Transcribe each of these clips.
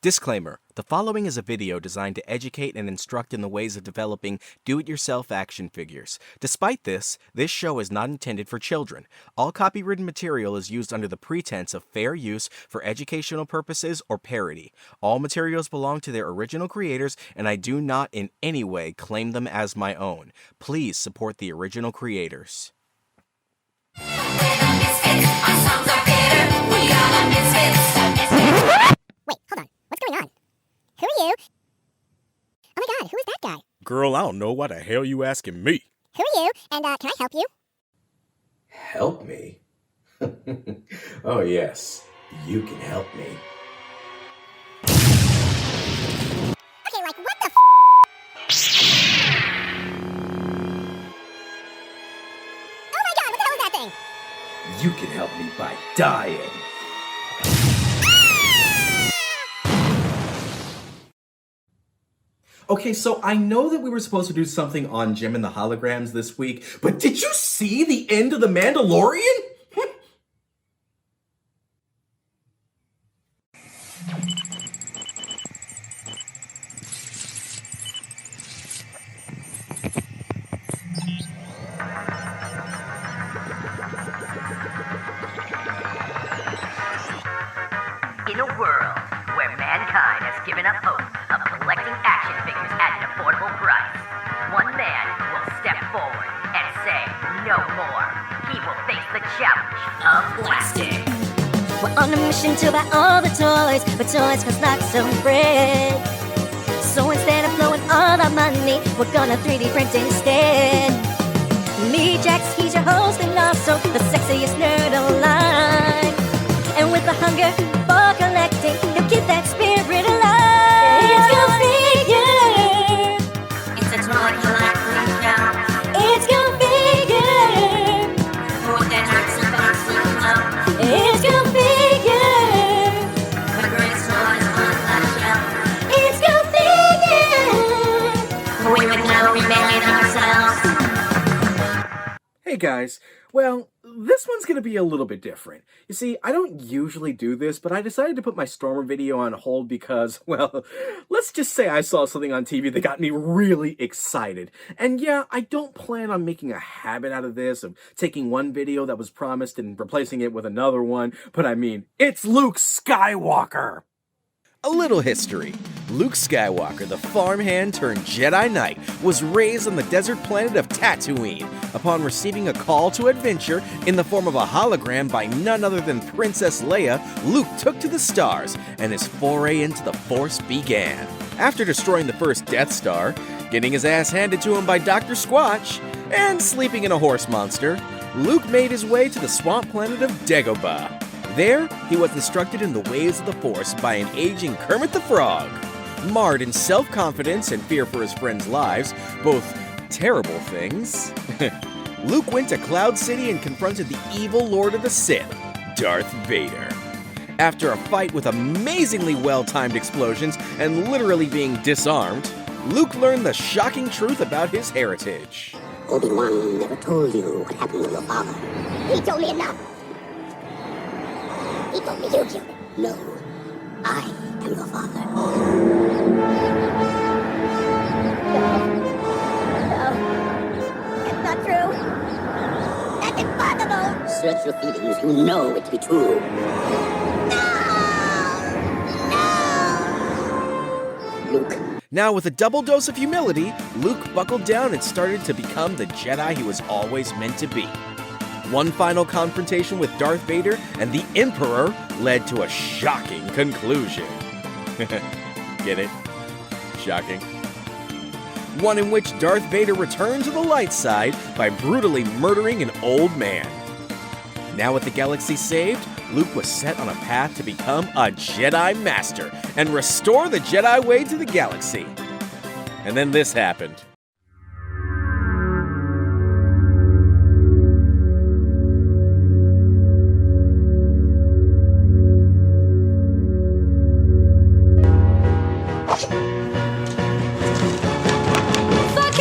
Disclaimer: the following is a video designed to educate and instruct in the ways of developing do-it-yourself action figures. Despite this show is not intended for children. All copywritten material is used under the pretense of fair use for educational purposes or parody. All materials belong to their original creators, and I do not in any way claim them as my own. Please support the original creators. Wait, hold on. What's going on? Who are you? Oh my god, who is that guy? Girl, I don't know. Why the hell you asking me? Who are you? And, can I help you? Help me? Oh yes, you can help me. Okay, like, what the Oh my god, what the hell is that thing? You can help me by dying. Okay, so I know that we were supposed to do something on Jim and the Holograms this week, but did you see the end of The Mandalorian? In a world where mankind has given up hope of collecting action figures at an affordable price, one man will step forward and say no more. He will face the challenge of plastic. We're on a mission to buy all the toys, but toys cost lots of bread. So instead of blowing all our money, we're gonna 3D print instead. Me, Jax, he's your host and also the sexiest nerd alive. And with the hunger for collecting, he'll keep that spirit alive. It's go figure. It's a toy collecting show. It's go figure. More than hearts and bucks and love. It's go figure. The greatest toys on the shelf. It's go figure. We would know we made it ourselves. Hey guys, well, this one's gonna be a little bit different. You see, I don't usually do this, but I decided to put my Stormer video on hold because, well, let's just say I saw something on TV that got me really excited. And yeah, I don't plan on making a habit out of this, of taking one video that was promised and replacing it with another one, but I mean, it's Luke Skywalker! A little history. Luke Skywalker, the farmhand turned Jedi Knight, was raised on the desert planet of Tatooine. Upon receiving a call to adventure in the form of a hologram by none other than Princess Leia, Luke took to the stars, and his foray into the Force began. After destroying the first Death Star, getting his ass handed to him by Dr. Squatch, and sleeping in a horse monster, Luke made his way to the swamp planet of Dagobah. There, he was instructed in the ways of the Force by an aging Kermit the Frog. Marred in self-confidence and fear for his friends' lives, both terrible things, Luke went to Cloud City and confronted the evil Lord of the Sith, Darth Vader. After a fight with amazingly well-timed explosions and literally being disarmed, Luke learned the shocking truth about his heritage. Obi-Wan never told you what happened to your father. He told me enough. He told me you killed him. No, I am your father. No. It's not true. That's impossible. Search your feelings. You know it to be true. No! Luke. Now, with a double dose of humility, Luke buckled down and started to become the Jedi he was always meant to be. One final confrontation with Darth Vader and the Emperor led to a shocking conclusion. Get it? Shocking. One in which Darth Vader returned to the light side by brutally murdering an old man. Now with the galaxy saved, Luke was set on a path to become a Jedi Master and restore the Jedi way to the galaxy. And then this happened. Fuck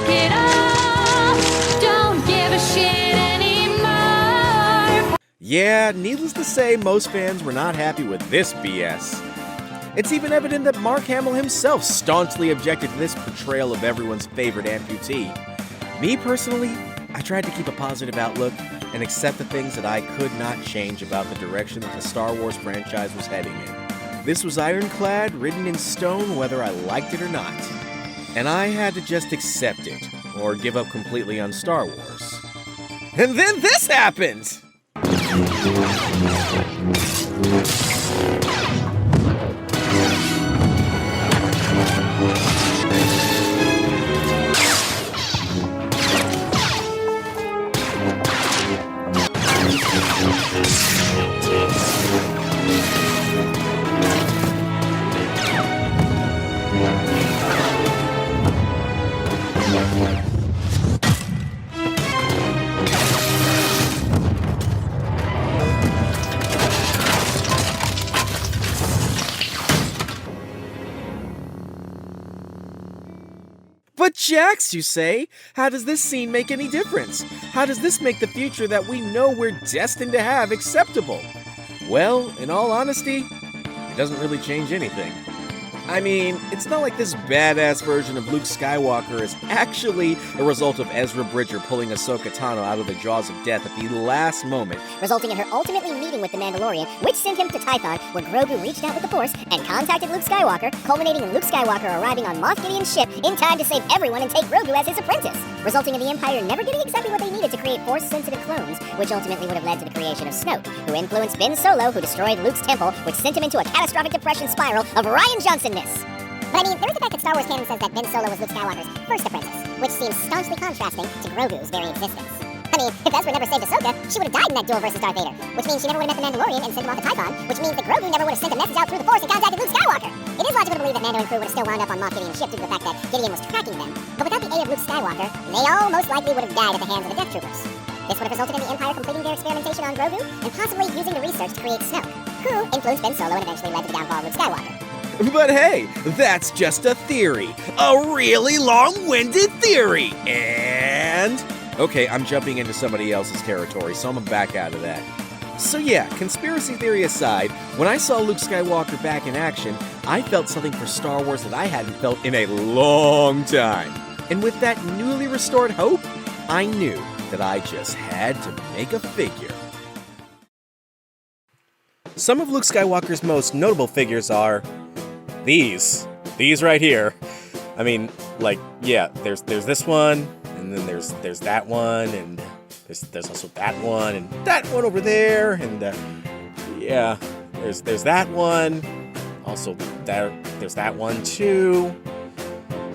it all, don't give a shit anymore. Yeah, needless to say, most fans were not happy with this BS. It's even evident that Mark Hamill himself staunchly objected to this portrayal of everyone's favorite amputee. Me personally, I tried to keep a positive outlook and accept the things that I could not change about the direction that the Star Wars franchise was heading in. This was ironclad, written in stone whether I liked it or not. And I had to just accept it, or give up completely on Star Wars. And then this happened! But Jax, you say? How does this scene make any difference? How does this make the future that we know we're destined to have acceptable? Well, in all honesty, it doesn't really change anything. I mean, it's not like this badass version of Luke Skywalker is actually a result of Ezra Bridger pulling Ahsoka Tano out of the jaws of death at the last moment, resulting in her ultimately meeting with the Mandalorian, which sent him to Tython, where Grogu reached out with the Force and contacted Luke Skywalker, culminating in Luke Skywalker arriving on Moff Gideon's ship in time to save everyone and take Grogu as his apprentice, resulting in the Empire never getting exactly what they needed to create Force-sensitive clones, which ultimately would have led to the creation of Snoke, who influenced Ben Solo, who destroyed Luke's temple, which sent him into a catastrophic depression spiral of Ryan Johnsonness. But I mean, there is the fact that Star Wars canon says that Ben Solo was Luke Skywalker's first apprentice, which seems staunchly contrasting to Grogu's very existence. I mean, if Ezra never saved Ahsoka, she would have died in that duel versus Darth Vader, which means she never would have met the Mandalorian and sent him off to Tython, which means that Grogu never would have sent a message out through the Force and contacted Luke Skywalker. It is logical to believe that Mando and crew would have still wound up on Moff Gideon's ship due to the fact that Gideon was tracking them, but without the aid of Luke Skywalker, they all most likely would have died at the hands of the Death Troopers. This would have resulted in the Empire completing their experimentation on Grogu and possibly using the research to create Snoke, who influenced Ben Solo and eventually led to the downfall of Luke Skywalker. But hey, that's just a theory. A really long-winded theory. And... okay, I'm jumping into somebody else's territory, so I'm gonna back out of that. So yeah, conspiracy theory aside, when I saw Luke Skywalker back in action, I felt something for Star Wars that I hadn't felt in a long time. And with that newly restored hope, I knew that I just had to make a figure. Some of Luke Skywalker's most notable figures are these right here. I mean, like, yeah, there's this one, and then there's that one, and there's also that one, and that one over there, and yeah, there's that one. Also, there's that one too.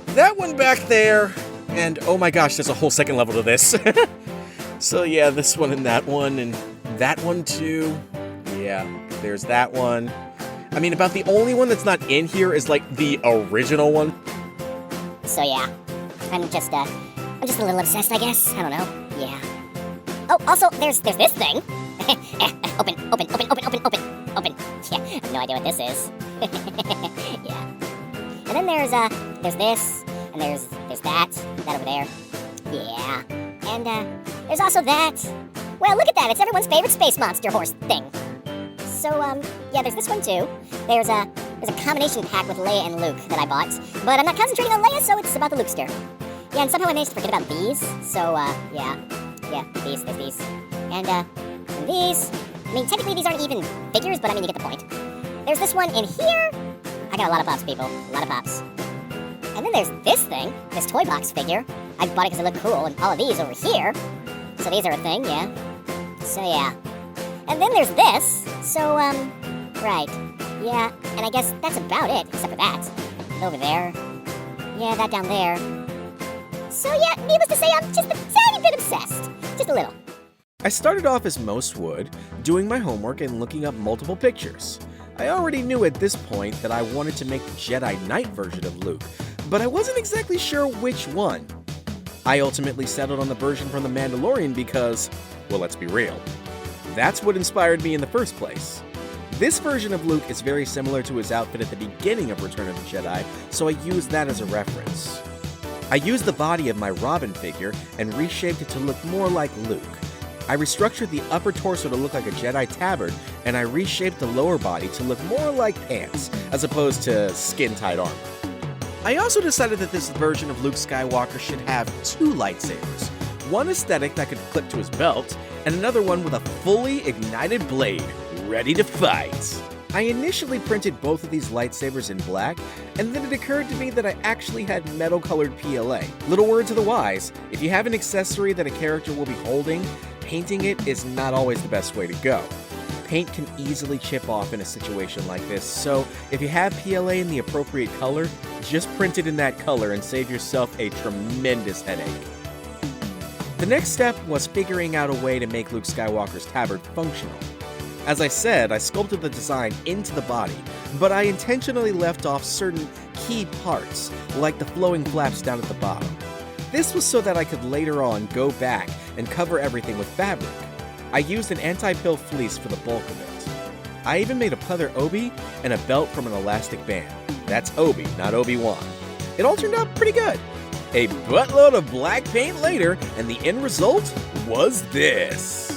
That one back there, and oh my gosh, there's a whole second level to this. So yeah, this one and that one too. Yeah, there's that one. I mean, about the only one that's not in here is like the original one. So yeah, I'm just a little obsessed, I guess. I don't know. Yeah. Oh, also, there's this thing. Open. Yeah, I have no idea what this is. Yeah. And then there's this, and there's that over there. Yeah. And there's also that. Well, look at that. It's everyone's favorite space monster horse thing. So, yeah, there's this one too. There's a combination pack with Leia and Luke that I bought, but I'm not concentrating on Leia, so it's about the Lukester. Yeah, and somehow I managed to forget about these, so, yeah, there's these. And these, I mean, technically these aren't even figures, but I mean, you get the point. There's this one in here. I got a lot of pops, people, a lot of pops. And then there's this thing, this toy box figure. I bought it because it looked cool, and all of these over here. So these are a thing, yeah. So, yeah. And then there's this, so, right, yeah, and I guess that's about it, except for that. Over there. Yeah, that down there. So yeah, needless to say, I'm just a tiny bit obsessed. Just a little. I started off as most would, doing my homework and looking up multiple pictures. I already knew at this point that I wanted to make the Jedi Knight version of Luke, but I wasn't exactly sure which one. I ultimately settled on the version from The Mandalorian because, well, let's be real, that's what inspired me in the first place. This version of Luke is very similar to his outfit at the beginning of Return of the Jedi, so I used that as a reference. I used the body of my Robin figure and reshaped it to look more like Luke. I restructured the upper torso to look like a Jedi tabard, and I reshaped the lower body to look more like pants, as opposed to skin-tight armor. I also decided that this version of Luke Skywalker should have two lightsabers. One aesthetic that could clip to his belt, and another one with a fully ignited blade, ready to fight. I initially printed both of these lightsabers in black, and then it occurred to me that I actually had metal-colored PLA. Little word to the wise, if you have an accessory that a character will be holding, painting it is not always the best way to go. Paint can easily chip off in a situation like this, so if you have PLA in the appropriate color, just print it in that color and save yourself a tremendous headache. The next step was figuring out a way to make Luke Skywalker's tabard functional. As I said, I sculpted the design into the body, but I intentionally left off certain key parts, like the flowing flaps down at the bottom. This was so that I could later on go back and cover everything with fabric. I used an anti-pill fleece for the bulk of it. I even made a pleather obi and a belt from an elastic band. That's Obi, not Obi-Wan. It all turned out pretty good. A buttload of black paint later, and the end result was this.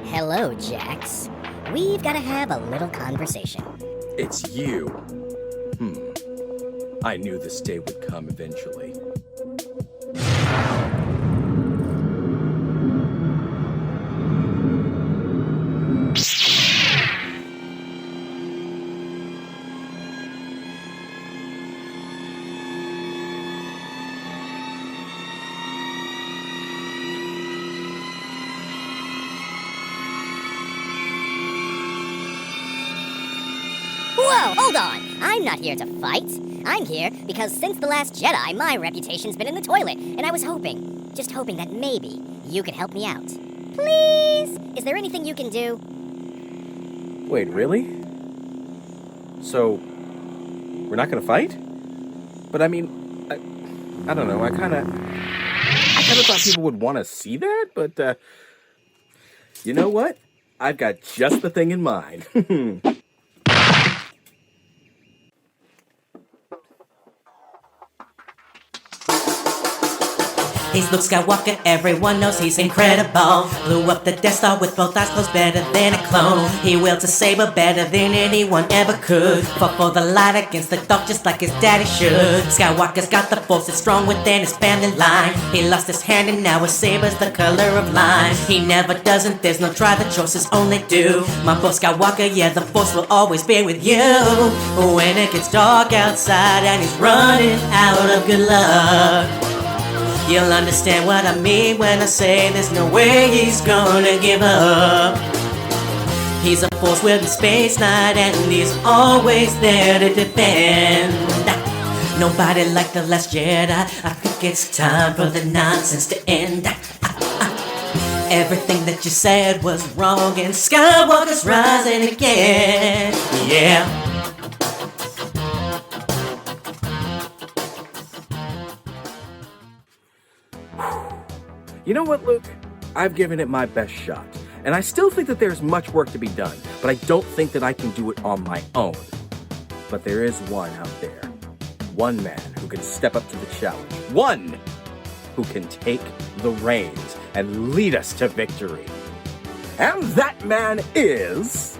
Hello, Jax. We've got to have a little conversation. It's you. I knew this day would come eventually. Whoa, hold on! I'm not here to fight. I'm here because since The Last Jedi, my reputation's been in the toilet, and I was hoping, just hoping that maybe you could help me out. Please? Is there anything you can do? Wait, really? So, we're not gonna fight? But I mean, I don't know, I kinda thought people would want to see that, but, you know what? I've got just the thing in mind. He's Luke Skywalker, everyone knows he's incredible. Blew up the Death Star with both eyes closed, better than a clone. He wields a saber better than anyone ever could. Fought for the light against the dark just like his daddy should. Skywalker's got the force, it's strong within his family line. He lost his hand and now his saber's the color of lime. He never doesn't, there's no try, the choices only do. My boy Skywalker, yeah, the force will always be with you. When it gets dark outside and he's running out of good luck, You'll understand what I mean when I say there's no way he's gonna give up. He's a force within space night, and he's always there to defend. Nobody like the last Jedi. I think it's time for the nonsense to end. Everything that you said was wrong, and Skywalker's rising again. Yeah. You know what, Luke? I've given it my best shot, and I still think that there's much work to be done, but I don't think that I can do it on my own. But there is one out there. One man who can step up to the challenge. One who can take the reins and lead us to victory. And that man is...